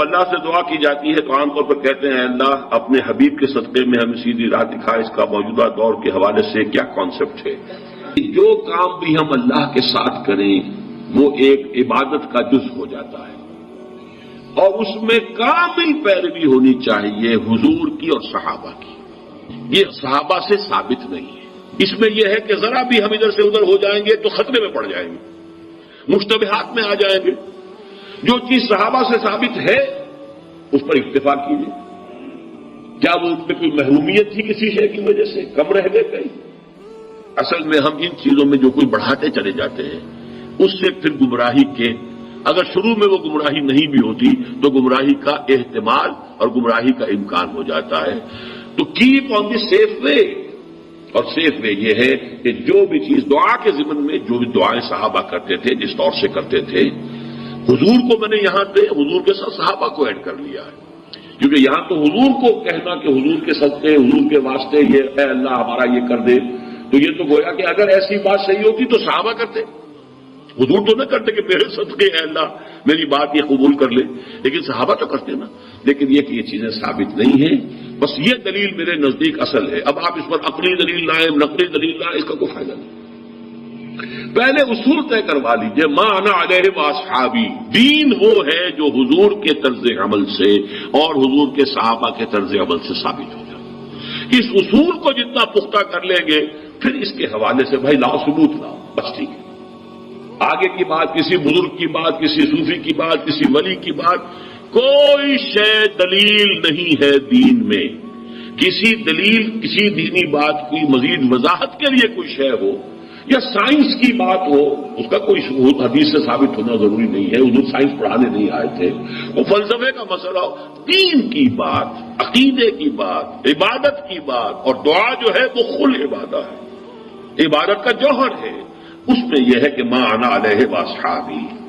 اللہ سے دعا کی جاتی ہے تو عام طور پر کہتے ہیں اللہ اپنے حبیب کے صدقے میں ہمیں سیدھی راہ دکھا، اس کا موجودہ دور کے حوالے سے کیا کانسیپٹ ہے؟ جو کام بھی ہم اللہ کے ساتھ کریں وہ ایک عبادت کا جز ہو جاتا ہے اور اس میں کامل پیروی ہونی چاہیے حضور کی اور صحابہ کی۔ یہ صحابہ سے ثابت نہیں ہے۔ اس میں یہ ہے کہ ذرا بھی ہم ادھر سے ادھر ہو جائیں گے تو خطرے میں پڑ جائیں گے، مشتبہات میں آ جائیں گے۔ جو چیز صحابہ سے ثابت ہے اس پر اکتفا کیجیے۔ کیا وہ ان پہ کوئی محرومیت تھی کسی شے کی وجہ سے، کم رہ گئے کہیں؟ اصل میں ہم ان چیزوں میں جو کوئی بڑھاتے چلے جاتے ہیں اس سے پھر گمراہی کے، اگر شروع میں وہ گمراہی نہیں بھی ہوتی تو گمراہی کا احتمال اور گمراہی کا امکان ہو جاتا ہے۔ تو کیپ آن دی سیف وے، اور سیف وے یہ ہے کہ جو بھی چیز دعا کے ضمن میں جو بھی دعائیں صحابہ کرتے تھے جس طور سے کرتے تھے، حضور کو میں نے یہاں پہ حضور کے ساتھ صحابہ کو ایڈ کر لیا ہے، کیونکہ یہاں تو حضور کو کہنا کہ حضور کے صدقے حضور کے واسطے یہ اے اللہ ہمارا یہ کر دے، تو یہ تو گویا کہ اگر ایسی بات صحیح ہوتی تو صحابہ کرتے، حضور تو نہ کرتے کہ میرے صدقے اے اللہ میری بات یہ قبول کر لے، لیکن صحابہ تو کرتے نا۔ لیکن یہ کہ یہ چیزیں ثابت نہیں ہیں، بس یہ دلیل میرے نزدیک اصل ہے۔ اب آپ اس پر عقلی دلیل لائیں نقلی دلیل لائیں، اس کا کوئی فائدہ نہیں۔ پہلے اصول طے کروا لیجئے، ما انا علیہ واصحابی، دین وہ ہے جو حضور کے طرز عمل سے اور حضور کے صحابہ کے طرز عمل سے ثابت ہو جائے۔ اس اصول کو جتنا پختہ کر لیں گے پھر اس کے حوالے سے بھائی لاؤ ثبوت لاؤ، بس ٹھیک ہے۔ آگے کی بات، کسی بزرگ کی بات، کسی صوفی کی بات، کسی ولی کی بات، کوئی شے دلیل نہیں ہے دین میں۔ کسی دلیل کسی دینی بات کی مزید وضاحت کے لیے کوئی شے ہو یا سائنس کی بات ہو، اس کا کوئی ثبوت حدیث سے ثابت ہونا ضروری نہیں ہے، حضور سائنس پڑھانے نہیں آئے تھے۔ وہ فلسفے کا مسئلہ ہو، دین کی بات، عقیدے کی بات، عبادت کی بات، اور دعا جو ہے وہ خل عبادت ہے، عبادت کا جوہر ہے، اس میں یہ ہے کہ ما انا علیہ واصحابی۔